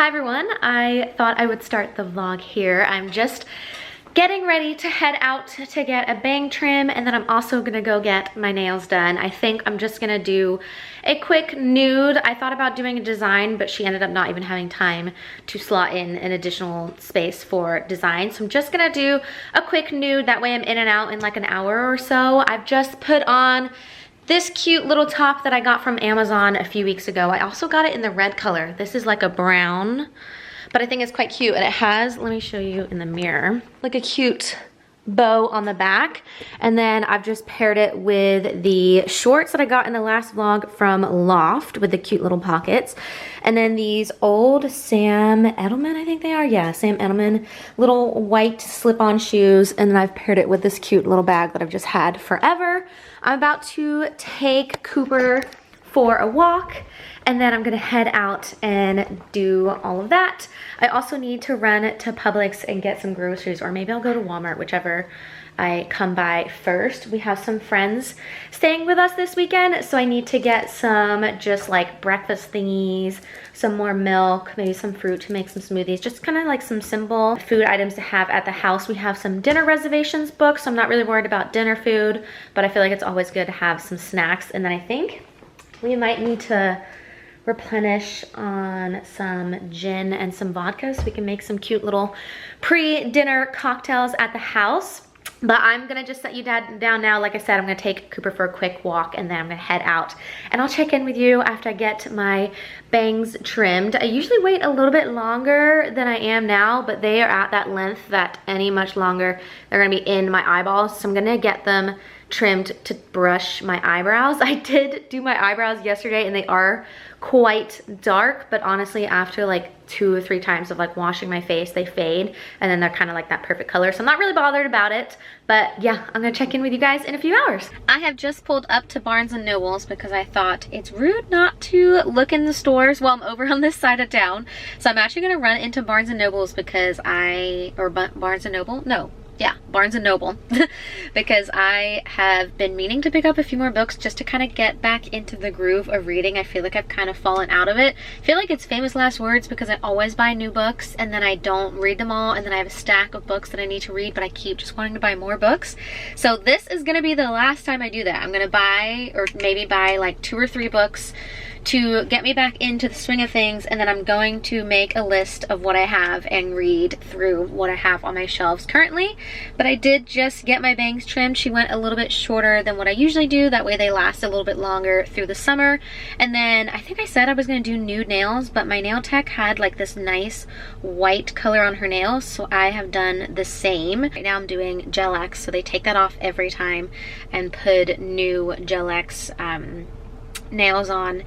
Hi everyone, I thought I would start the vlog here. I'm just getting ready to head out to get a bang trim, and then I'm also gonna go get my nails done. I think I'm just gonna do a quick nude. I thought about doing a design, but she ended up not even having time to slot in an additional space for design. So I'm just gonna do a quick nude. That way I'm in and out in like an hour or so. I've just put on this cute little top that I got from Amazon a few weeks ago. I also got it in the red color. This is like a brown, but I think it's quite cute. And it has, let me show you in the mirror, like a cute bow on the back. And then I've just paired it with the shorts that I got in the last vlog from Loft with the cute little pockets. And then these old Sam Edelman, I think they are. Yeah, Sam Edelman little white slip-on shoes. And then I've paired it with this cute little bag that I've just had forever. I'm about to take Cooper for a walk, and then I'm gonna head out and do all of that. I also need to run to Publix and get some groceries, or maybe I'll go to Walmart, whichever I come by first. We have some friends staying with us this weekend, so I need to get some just like breakfast thingies, some more milk, maybe some fruit to make some smoothies, just kind of like some simple food items to have at the house. We have some dinner reservations booked, so I'm not really worried about dinner food, but I feel like it's always good to have some snacks. And then I think we might need to replenish on some gin and some vodka so we can make some cute little pre-dinner cocktails at the house. But I'm gonna just set you down now. Like I said, I'm gonna take Cooper for a quick walk, and then I'm gonna head out. And I'll check in with you after I get my bangs trimmed. I usually wait a little bit longer than I am now, but they are at that length that any much longer, they're gonna be in my eyeballs. So I'm gonna get them trimmed to brush my eyebrows. I did do my eyebrows yesterday, and they are quite dark, but honestly after like 2 or 3 times of like washing my face, they fade, and then they're kind of like that perfect color. So I'm not really bothered about it, but yeah, I'm gonna check in with you guys in a few hours. I have just pulled up to Barnes & Noble's because I thought it's rude not to look in the stores while I'm over on this side of town. So I'm actually gonna run into Barnes & Noble's because Barnes & Noble? No. Yeah, Barnes & Noble, because I have been meaning to pick up a few more books just to kind of get back into the groove of reading. I feel like I've kind of fallen out of it. I feel like it's famous last words because I always buy new books and then I don't read them all, and then I have a stack of books that I need to read, but I keep just wanting to buy more books. So this is going to be the last time I do that. I'm going to buy, or maybe buy like 2 or 3 books to get me back into the swing of things, and then I'm going to make a list of what I have and read through what I have on my shelves currently. But I did just get my bangs trimmed. She went a little bit shorter than what I usually do. That way they last a little bit longer through the summer. And then I think I said I was going to do nude nails, but my nail tech had like this nice white color on her nails, so I have done the same. Right now I'm doing Gel X, so they take that off every time and put new Gel X nails on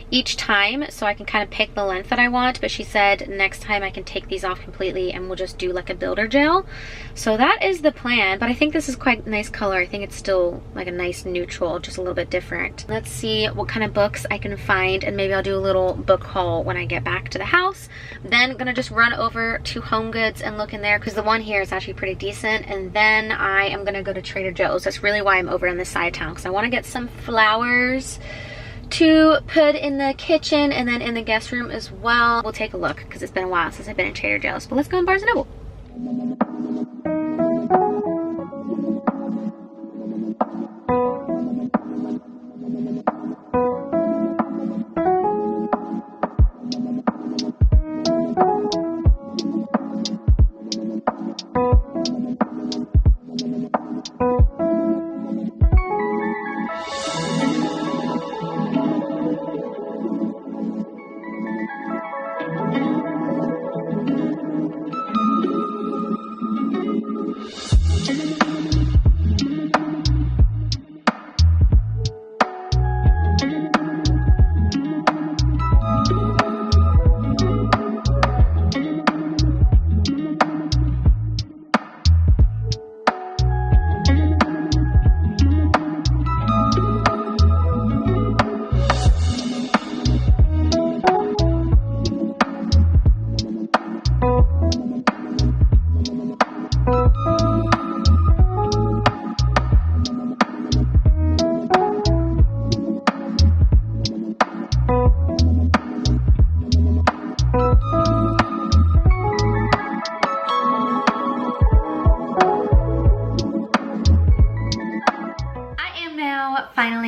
each time, so I can kind of pick the length that I want. But she said next time I can take these off completely and we'll just do like a builder gel. So that is the plan, but I think this is quite a nice color. I think it's still like a nice neutral, just a little bit different. Let's see what kind of books I can find, and maybe I'll do a little book haul when I get back to the house. Then I'm gonna just run over to Home Goods and look in there because the one here is actually pretty decent, and then I am gonna go to Trader Joe's. That's really why I'm over on this side of town, because I want to get some flowers to put in the kitchen and then in the guest room as well. We'll take a look because it's been a while since I've been in Trader Joe's. But let's go in Barnes & Noble.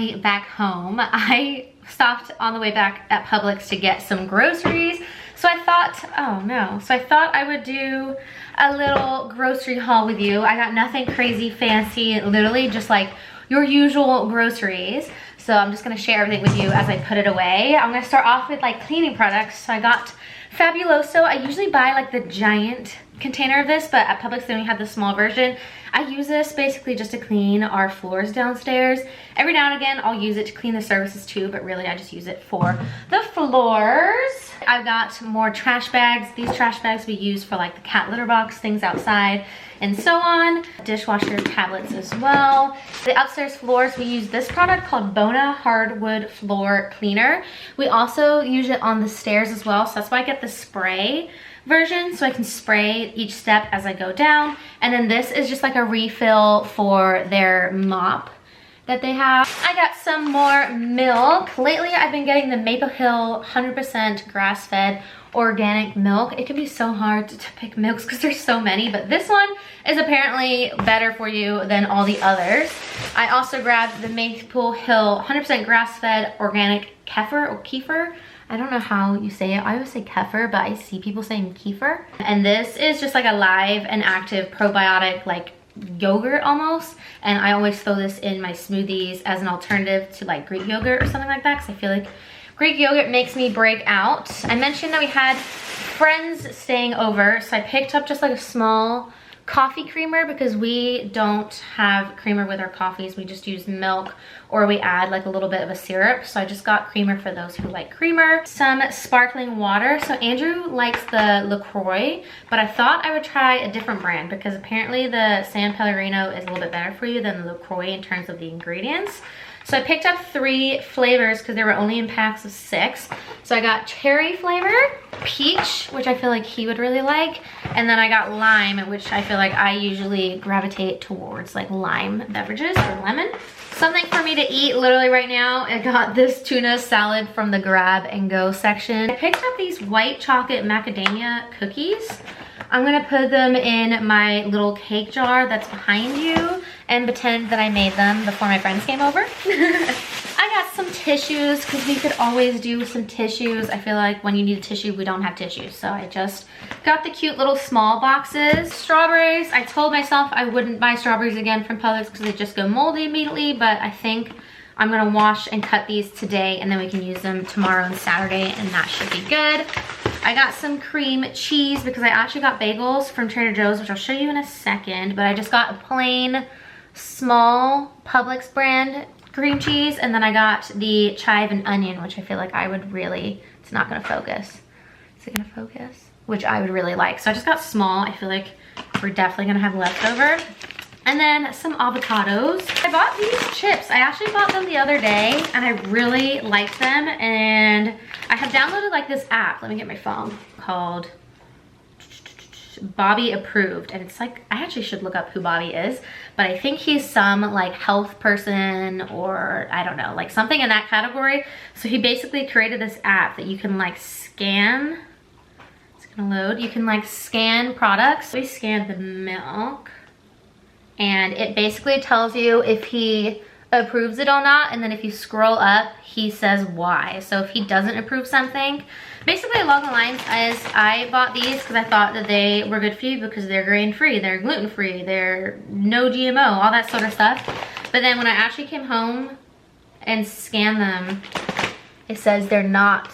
finally back home. I stopped on the way back at Publix to get some groceries. So I thought, oh no. So I thought I would do a little grocery haul with you. I got nothing crazy fancy, literally just like your usual groceries. So I'm just gonna share everything with you as I put it away. I'm gonna start off with like cleaning products. So I got Fabuloso. I usually buy like the giant container of this, but at Publix they only have the small version. I use this basically just to clean our floors downstairs. Every now and again I'll use it to clean the surfaces too, but really I just use it for the floors. I've got more trash bags. These trash bags we use for like the cat litter box, things outside, and so on. Dishwasher tablets as well. The upstairs floors, we use this product called Bona Hardwood Floor Cleaner. We also use it on the stairs as well, so that's why I get the spray version, so I can spray each step as I go down. And then this is just like a refill for their mop that they have. I got some more milk. Lately I've been getting the Maple Hill 100% grass-fed organic milk. It can be so hard to pick milks because there's so many, but this one is apparently better for you than all the others. I also grabbed the Maple Hill 100% grass-fed organic kefir or kefir. I don't know how you say it. I always say kefir, but I see people saying kefir. And this is just like a live and active probiotic, like yogurt almost. And I always throw this in my smoothies as an alternative to like Greek yogurt or something like that, because I feel like Greek yogurt makes me break out. I mentioned that we had friends staying over, so I picked up just like a small coffee creamer because we don't have creamer with our coffees. We just use milk, or we add like a little bit of a syrup. So I just got creamer for those who like creamer. Some sparkling water. So Andrew likes the LaCroix, but I thought I would try a different brand because apparently the San Pellegrino is a little bit better for you than the LaCroix in terms of the ingredients. So I picked up 3 flavors because they were only in packs of 6. So I got cherry flavor, peach, which I feel like he would really like, and then I got lime, which I feel like I usually gravitate towards like lime beverages or lemon. Something for me to eat literally right now. I got this tuna salad from the grab and go section. I picked up these white chocolate macadamia cookies. I'm gonna put them in my little cake jar that's behind you and pretend that I made them before my friends came over. I got some tissues because we could always do some tissues. I feel like when you need a tissue, we don't have tissues. So I just got the cute little small boxes. Strawberries, I told myself I wouldn't buy strawberries again from Publix because they just go moldy immediately, but I think I'm gonna wash and cut these today and then we can use them tomorrow and Saturday and that should be good. I got some cream cheese because I actually got bagels from Trader Joe's, which I'll show you in a second, but I just got a plain small Publix brand cream cheese, and then I got the chive and onion, which I feel like I would really, it's not gonna focus. Is it gonna focus? Which I would really like. So I just got small. I feel like we're definitely gonna have leftover. And then some avocados. I bought these chips. I actually bought them the other day and I really liked them, and I have downloaded like this app, let me get my phone, called Bobby Approved, and it's like, I actually should look up who Bobby is, but I think he's some like health person or I don't know, like something in that category. So he basically created this app that you can like scan, it's gonna load, you can like scan products. We scanned the milk and it basically tells you if he approves it or not, and then if you scroll up he says why. So if he doesn't approve something, basically along the lines as I bought these because I thought that they were good for you because they're grain-free, they're gluten-free, they're no GMO, all that sort of stuff. But then when I actually came home and scanned them, it says they're not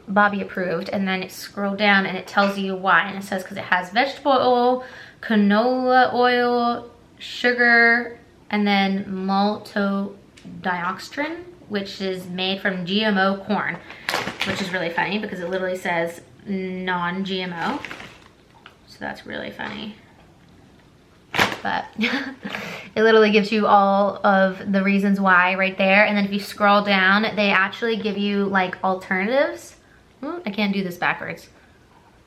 Bobby approved, and then it scrolled down and it tells you why, and it says because it has vegetable oil, canola oil, sugar, and then maltodextrin, which is made from GMO corn, which is really funny because it literally says non-GMO. So that's really funny. But it literally gives you all of the reasons why right there. And then if you scroll down, they actually give you like alternatives. I can't do this backwards.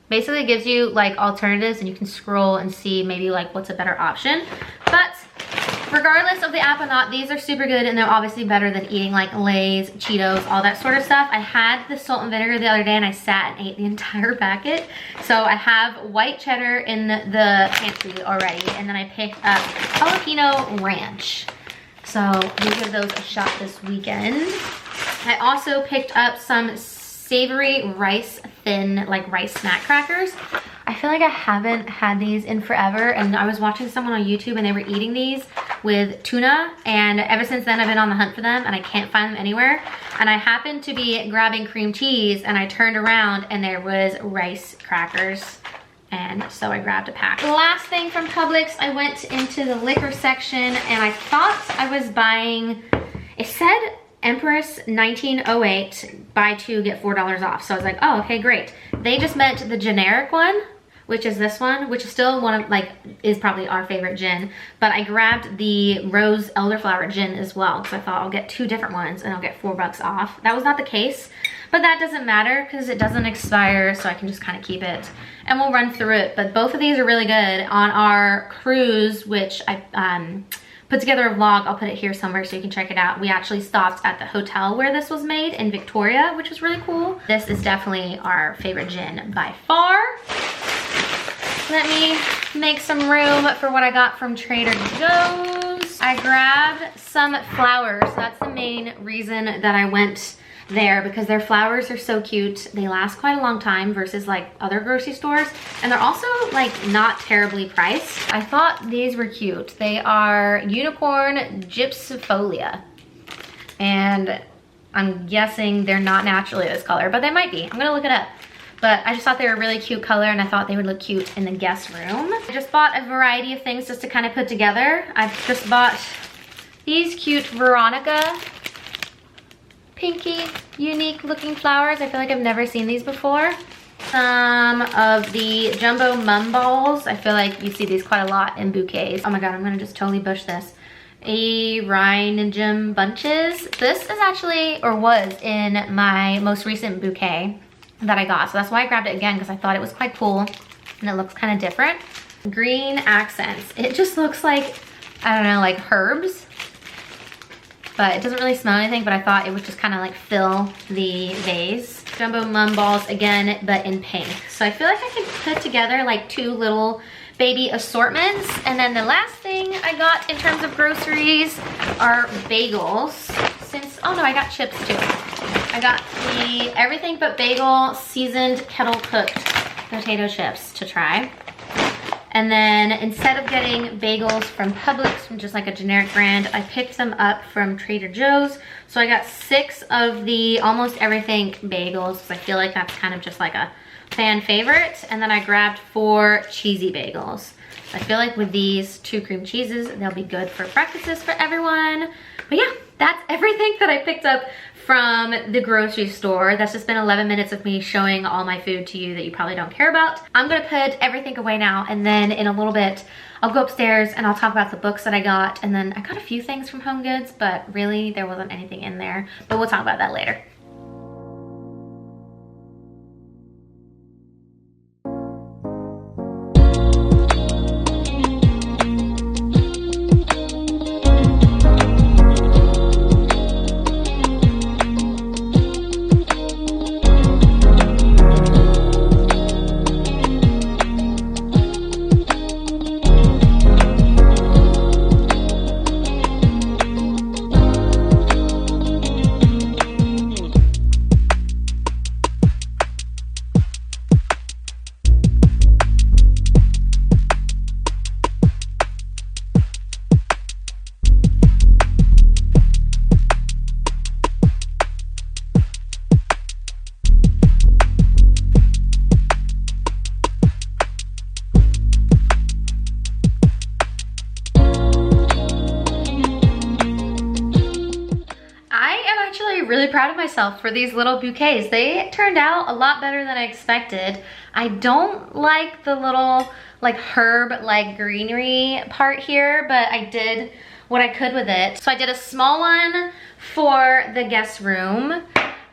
Basically it gives you like alternatives and you can scroll and see maybe like what's a better option. But regardless of the app or not, these are super good and they're obviously better than eating like Lay's, Cheetos, all that sort of stuff. I had the salt and vinegar the other day and I sat and ate the entire packet. So I have white cheddar in the pantry already, and then I picked up jalapeno ranch. So we'll give those a shot this weekend. I also picked up some savory rice thin, like rice snack crackers. I feel like I haven't had these in forever, and I was watching someone on YouTube and they were eating these with tuna, and ever since then I've been on the hunt for them and I can't find them anywhere. And I happened to be grabbing cream cheese and I turned around and there was rice crackers, and so I grabbed a pack. The last thing from Publix, I went into the liquor section and I thought I was buying, it said Empress 1908, buy two get $4 off. So I was like, oh, okay, great. They just meant the generic one, which is this one, which is still one of, like, is probably our favorite gin. But I grabbed the Rose Elderflower gin as well, because I thought I'll get two different ones and I'll get $4 off. That was not the case, but that doesn't matter because it doesn't expire, so I can just kind of keep it. And we'll run through it, but both of these are really good. On our cruise, which I put together a vlog, I'll put it here somewhere so you can check it out. We actually stopped at the hotel where this was made in Victoria, which was really cool. This is definitely our favorite gin by far. Let me make some room for what I got from Trader Joe's. I grabbed some flowers. That's the main reason that I went there, because their flowers are so cute. They last quite a long time versus like other grocery stores, and they're also like not terribly priced. I thought these were cute. They are unicorn gypsifolia, and I'm guessing they're not naturally this color, but they might be. I'm gonna look it up. But I just thought they were a really cute color, and I thought they would look cute in the guest room. I just bought a variety of things just to kind of put together. I've just bought these cute Veronica pinky unique looking flowers. I feel like I've never seen these before. Some of the jumbo mum balls. I feel like you see these quite a lot in bouquets. Oh my god, I'm gonna just totally bush this. Rhinogem bunches. This is actually, or was in my most recent bouquet that I got, so that's why I grabbed it again, because I thought it was quite cool and it looks kind of different. Green accents. It just looks like, I don't know, like herbs, but it doesn't really smell anything, but I thought it would just kind of like fill the vase. Jumbo mum balls again, but in pink. So I feel like I can put together like two little baby assortments. And then the last thing I got in terms of groceries are bagels. Since, oh no, I got chips too. I got the everything but bagel seasoned kettle cooked potato chips to try. And then instead of getting bagels from Publix, from just like a generic brand, I picked them up from Trader Joe's. So I got 6 of the almost everything bagels, because I feel like that's kind of just like a fan favorite. And then I grabbed 4 cheesy bagels. I feel like with these 2 cream cheeses, they'll be good for breakfasts for everyone. But yeah, that's everything that I picked up from the grocery store. That's just been 11 minutes of me showing all my food to you that you probably don't care about. I'm gonna put everything away now, and then in a little bit, I'll go upstairs and I'll talk about the books that I got. And then I got a few things from Home Goods, but really there wasn't anything in there. But we'll talk about that later. Really proud of myself for these little bouquets. They turned out a lot better than I expected. I don't like the little like herb like greenery part here, but I did what I could with it. So I did a small one for the guest room.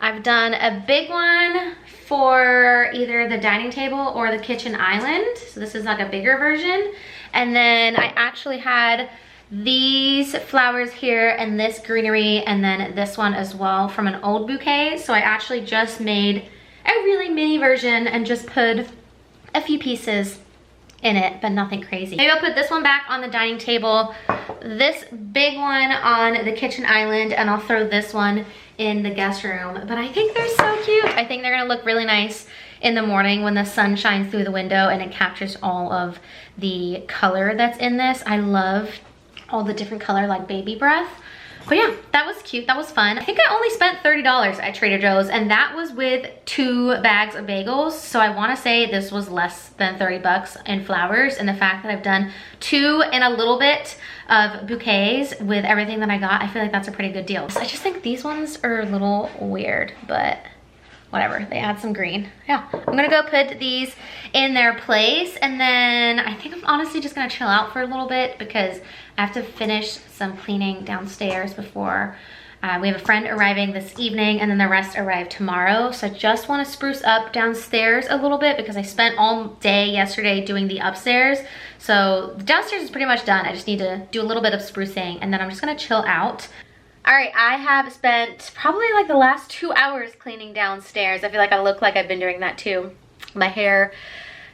I've done a big one for either the dining table or the kitchen island. So this is like a bigger version. And then I actually had these flowers here and this greenery, and then this one as well from an old bouquet. So I actually just made a really mini version and just put a few pieces in it, but nothing crazy. Maybe I'll put this one back on the dining table, this big one on the kitchen island, and I'll throw this one in the guest room. But I think they're so cute. I think they're gonna look really nice in the morning when the sun shines through the window and it captures all of the color that's in this. I love all the different color, like baby breath. But yeah, that was cute, that was fun. I think I only spent $30 at Trader Joe's, and that was with 2 bags of bagels. So I wanna say this was less than 30 bucks in flowers, and the fact that I've done 2 and a little bit of bouquets with everything that I got, I feel like that's a pretty good deal. So I just think these ones are a little weird, but whatever, they add some green. Yeah, I'm gonna go put these in their place, and then I think I'm honestly just gonna chill out for a little bit because I have to finish some cleaning downstairs before we have a friend arriving this evening, and then the rest arrive tomorrow. So I just wanna spruce up downstairs a little bit because I spent all day yesterday doing the upstairs. So downstairs is pretty much done. I just need to do a little bit of sprucing, and then I'm just gonna chill out. All right, I have spent probably like the last 2 hours cleaning downstairs. I feel like I look like I've been doing that too. My hair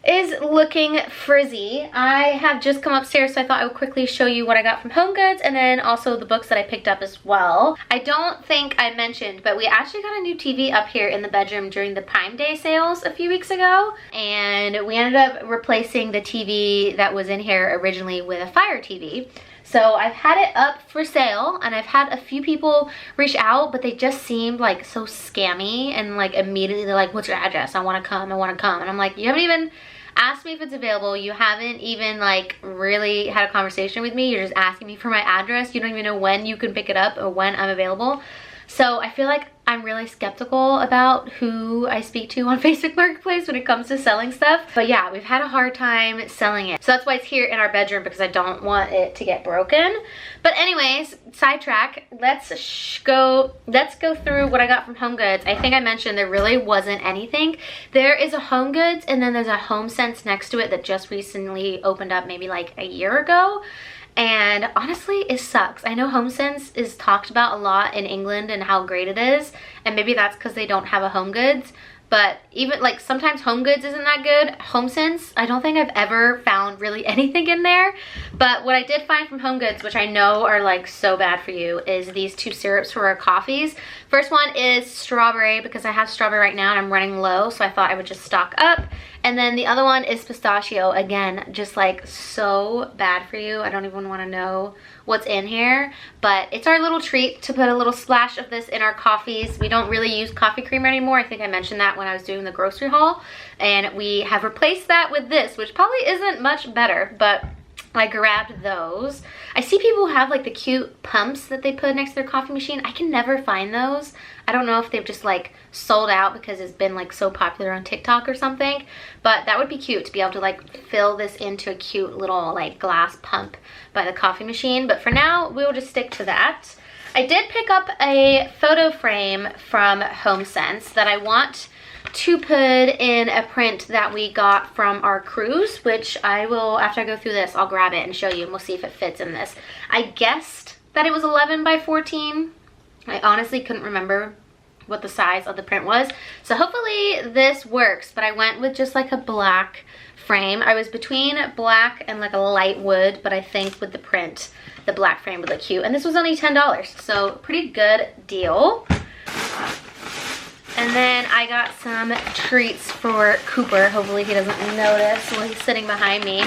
is looking frizzy. I have just come upstairs, so I thought I would quickly show you what I got from HomeGoods, and then also the books that I picked up as well. I don't think I mentioned, but we actually got a new TV up here in the bedroom during the Prime Day sales a few weeks ago, and we ended up replacing the TV that was in here originally with a Fire TV. So I've had it up for sale, and I've had a few people reach out, but they just seemed like so scammy, and like immediately they're like, what's your address? I wanna come, I wanna come. And I'm like, you haven't even asked me if it's available. You haven't even like really had a conversation with me. You're just asking me for my address. You don't even know when you can pick it up or when I'm available. So I feel like I'm really skeptical about who I speak to on Facebook Marketplace when it comes to selling stuff. But yeah, we've had a hard time selling it. So that's why it's here in our bedroom, because I don't want it to get broken. But anyways, sidetrack, let's go through what I got from HomeGoods. I think I mentioned there really wasn't anything. There is a HomeGoods, and then there's a HomeSense next to it that just recently opened up maybe like a year ago. And honestly, it sucks. I know HomeSense is talked about a lot in England and how great it is, and maybe that's because they don't have a HomeGoods. But even like sometimes HomeGoods isn't that good. HomeSense, I don't think I've ever found really anything in there. But what I did find from HomeGoods, which I know are like so bad for you, is these 2 syrups for our coffees. First one is strawberry, because I have strawberry right now and I'm running low, so I thought I would just stock up. And then the other one is pistachio. Again, just like so bad for you. I don't even want to know what's in here, but it's our little treat to put a little splash of this in our coffees. We don't really use coffee creamer anymore. I think I mentioned that when I was doing the grocery haul, and we have replaced that with this, which probably isn't much better, but I grabbed those. I see people have like the cute pumps that they put next to their coffee machine. I can never find those. I don't know if they've just like sold out because it's been like so popular on TikTok or something, but that would be cute to be able to like fill this into a cute little like glass pump by the coffee machine. But for now, we'll just stick to that. I did pick up a photo frame from HomeSense that I want to put in a print that we got from our cruise, which I will, after I go through this, I'll grab it and show you, and we'll see if it fits in this. I guessed that it was 11 by 14. I honestly couldn't remember what the size of the print was, so hopefully this works. But I went with just like a black frame. I was between black and like a light wood, but I think with the print, the black frame would look cute. And this was only $10, so pretty good deal. And then I got some treats for Cooper. Hopefully he doesn't notice while he's sitting behind me.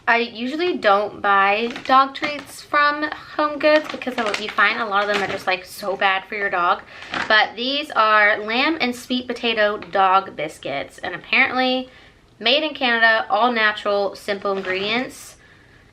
I usually don't buy dog treats from HomeGoods because you find a lot of them are just like so bad for your dog. But these are lamb and sweet potato dog biscuits, and apparently made in Canada, all natural, simple ingredients.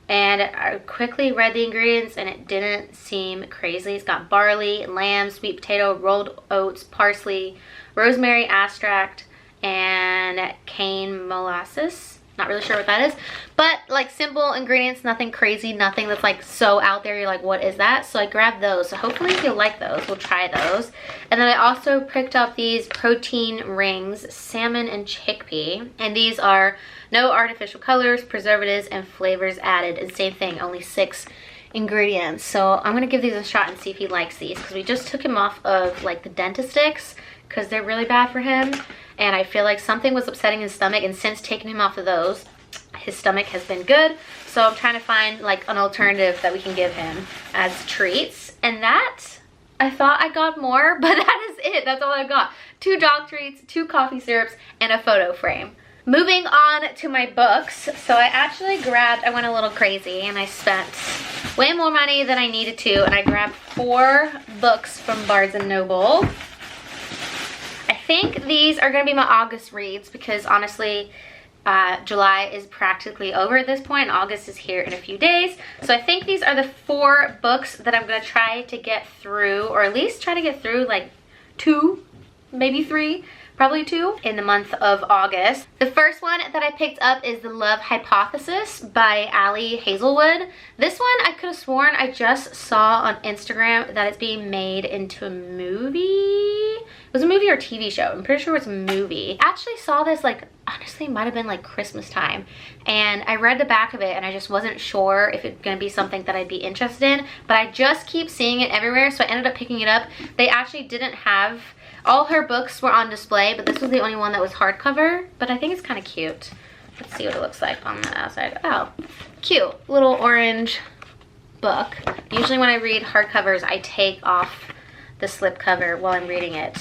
And I quickly read the ingredients and it didn't seem crazy. It's got barley, lamb, sweet potato, rolled oats, parsley, rosemary extract, and cane molasses. Not really sure what that is, but like simple ingredients, nothing crazy, nothing that's like so out there you're like, what is that? So I grabbed those. So hopefully you'll like those. We'll try those. And then I also picked up these protein rings, salmon and chickpea, and these are no artificial colors, preservatives, and flavors added. And same thing, only 6 ingredients. So I'm gonna give these a shot and see if he likes these, because we just took him off of like the Dentastix because they're really bad for him. And I feel like something was upsetting his stomach, and since taking him off of those, his stomach has been good. So I'm trying to find like an alternative that we can give him as treats. And that, I thought I got more, but that is it. That's all I got. 2 dog treats, 2 coffee syrups, and a photo frame. Moving on to my books. So I actually grabbed, I went a little crazy and I spent way more money than I needed to, and I grabbed 4 books from Barnes & Noble. I think these are gonna be my August reads because honestly, July is practically over at this point. August is here in a few days. So I think these are the 4 books that I'm gonna try to get through, or at least try to get through like 2, maybe 3, probably 2 in the month of August. The first one that I picked up is The Love Hypothesis by Ali Hazelwood. This one I could have sworn I just saw on Instagram that it's being made into a movie. It was a movie or a TV show. I'm pretty sure it was a movie. I actually saw this like, honestly, it might have been like Christmas time. And I read the back of it and I just wasn't sure if it's gonna be something that I'd be interested in, but I just keep seeing it everywhere, so I ended up picking it up. They actually didn't have, all her books were on display, but this was the only one that was hardcover, but I think it's kind of cute. Let's see what it looks like on the outside. Oh, cute. Little orange book. Usually when I read hardcovers, I take off the slipcover while I'm reading it.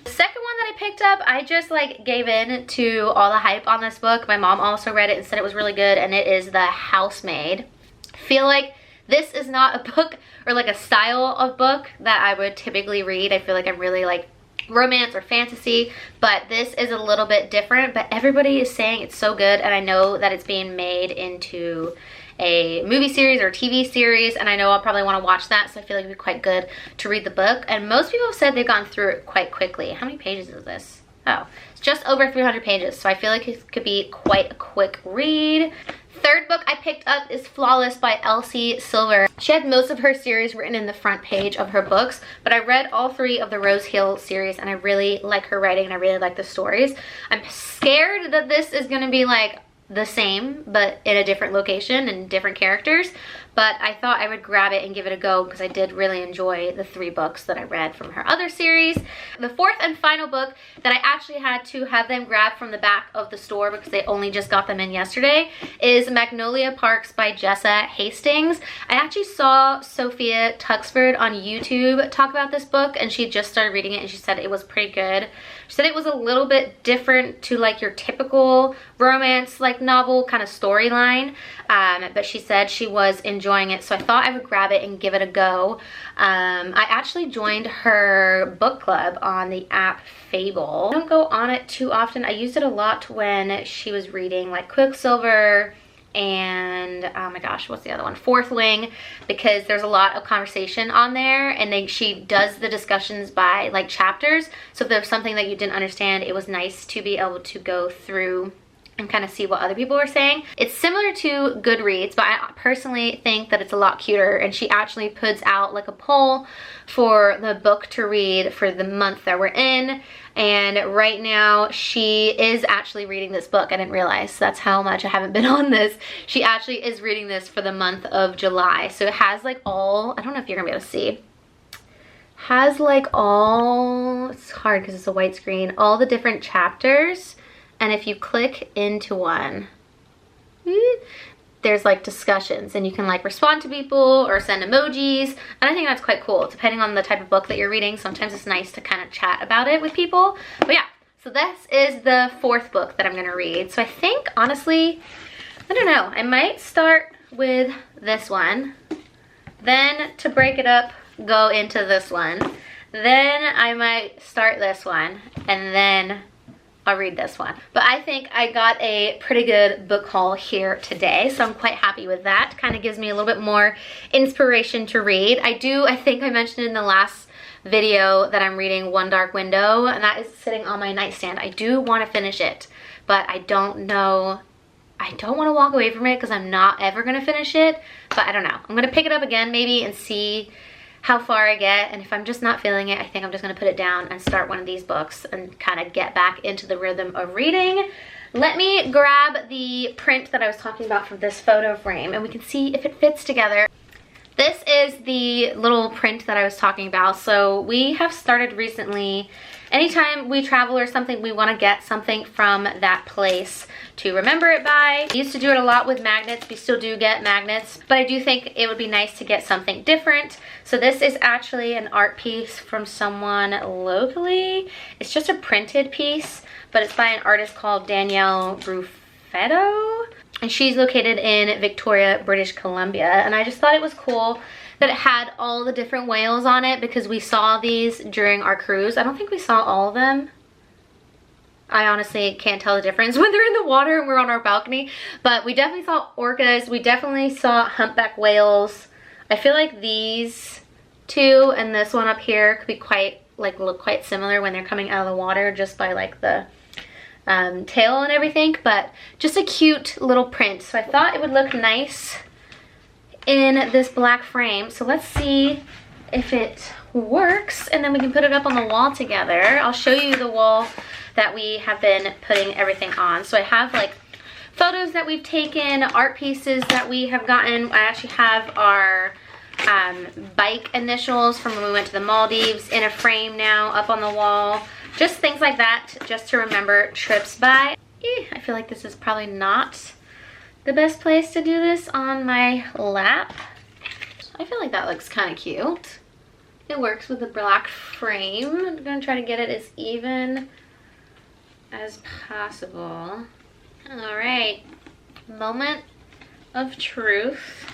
The second one that I picked up, I just like gave in to all the hype on this book. My mom also read it and said it was really good, and it is The Housemaid. I feel like this is not a book or like a style of book that I would typically read. I feel like I'm really like romance or fantasy, but this is a little bit different, but everybody is saying it's so good, and I know that it's being made into a movie series or TV series, and I know I'll probably want to watch that, so I feel like it'd be quite good to read the book. And most people have said they've gone through it quite quickly. How many pages is this? Oh, it's just over 300 pages, so I feel like it could be quite a quick read. Third book I picked up is Flawless by Elsie Silver. She had most of her series written in the front page of her books, but I read all 3 of the Rose Hill series, and I really like her writing and I really like the stories. I'm scared that this is gonna be like the same but in a different location and different characters, but I thought I would grab it and give it a go because I did really enjoy the 3 books that I read from her other series. The fourth and final book that I actually had to have them grab from the back of the store because they only just got them in yesterday is Magnolia Parks by Jessa Hastings. I actually saw Sophia Tuxford on YouTube talk about this book, and she just started reading it and she said it was pretty good. She said it was a little bit different to like your typical romance like novel kind of storyline, but she said she was enjoying it, so I thought I would grab it and give it a go. I actually joined her book club on the app Fable. I don't go on it too often. I used it a lot when she was reading like Quicksilver and oh my gosh, what's the other one? Fourth Wing, because there's a lot of conversation on there, and then she does the discussions by like chapters. So if there's something that you didn't understand, it was nice to be able to go through and kind of see what other people are saying. It's similar to Goodreads, but I personally think that it's a lot cuter, and she actually puts out like a poll for the book to read for the month that we're in, and right now she is actually reading this book. I didn't realize that's how much I haven't been on this. She actually is reading this for the month of July, so it has like all, I don't know if you're gonna be able to see, has like all, it's hard because it's a white screen, all the different chapters. And if you click into one, there's like discussions, and you can like respond to people or send emojis. And I think that's quite cool, depending on the type of book that you're reading. Sometimes it's nice to kind of chat about it with people. But yeah, so this is the 4th book that I'm gonna read. So I think, honestly, I don't know, I might start with this one. Then to break it up, go into this one. Then I might start this one, and then I'll read this one. But I think I got a pretty good book haul here today, so I'm quite happy with that. Kind of gives me a little bit more inspiration to read. I think I mentioned in the last video that I'm reading One Dark Window, and that is sitting on my nightstand. I do want to finish it, but I don't know. I don't want to walk away from it because I'm not ever going to finish it, but I don't know. I'm going to pick it up again maybe and see how far I get, and if I'm just not feeling it, I think I'm just gonna put it down and start one of these books and kind of get back into the rhythm of reading. Let me grab the print that I was talking about from this photo frame, and we can see if it fits together. This is the little print that I was talking about. So we have started recently anytime we travel or something, we want to get something from that place to remember it by. We used to do it a lot with magnets. We still do get magnets, but I do think it would be nice to get something different. So this is actually an art piece from someone locally. It's just a printed piece, but it's by an artist called Danielle Ruffetto, and she's located in Victoria, British Columbia. And I just thought it was cool that it had all the different whales on it because we saw these during our cruise. I don't think we saw all of them. I honestly can't tell the difference when they're in the water and we're on our balcony, but we definitely saw orcas. We definitely saw humpback whales. I feel like these two and this one up here could be quite, like, look quite similar when they're coming out of the water just by like the tail and everything, but just a cute little print. So I thought it would look nice in this black frame. So let's see if it works, and then we can put it up on the wall together. I'll show you the wall that we have been putting everything on. So I have like photos that we've taken, art pieces that we have gotten. I actually have our bike initials from when we went to the Maldives in a frame now up on the wall. Just things like that, just to remember trips by. I feel like this is probably not the best place to do this on my lap. I feel like that looks kind of cute. It works with the black frame. I'm gonna try to get it as even as possible. All right, moment of truth.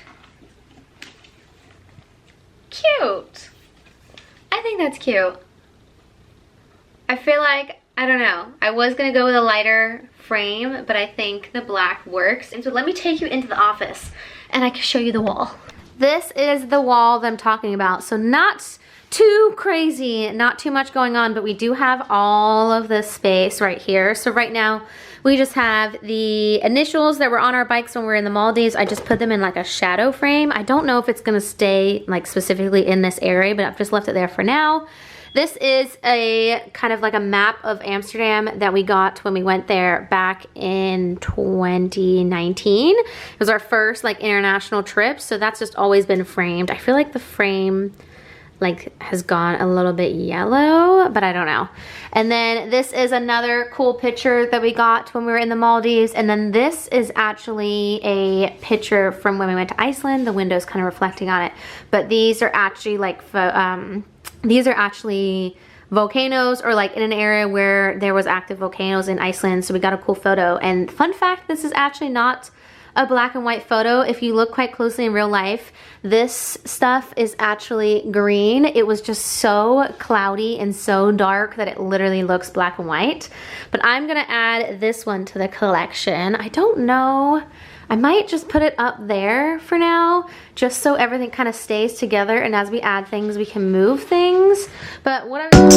Cute. I think that's cute. I feel like, I don't know, I was gonna go with a lighter frame, but I think the black works. And so let me take you into the office and I can show you the wall. This is the wall that I'm talking about. So not too crazy, not too much going on, but we do have all of this space right here. So right now we just have the initials that were on our bikes when we were in the Maldives. I just put them in like a shadow frame. I don't know if it's gonna stay like specifically in this area, but I've just left it there for now. This is a kind of like a map of Amsterdam that we got when we went there back in 2019. It was our first like international trip, so that's just always been framed. I feel like the frame like has gone a little bit yellow, but I don't know. And then this is another cool picture that we got when we were in the Maldives. And then this is actually a picture from when we went to Iceland. The window's kind of reflecting on it, but these are actually like these are actually volcanoes, or like in an area where there was active volcanoes in Iceland. So we got a cool photo. And fun fact, this is actually not a black and white photo. If you look quite closely in real life, this stuff is actually green. It was just so cloudy and so dark that it literally looks black and white. But I'm gonna add this one to the collection. I don't know, I might just put it up there for now, just so everything kind of stays together, and as we add things, we can move things. But what I'm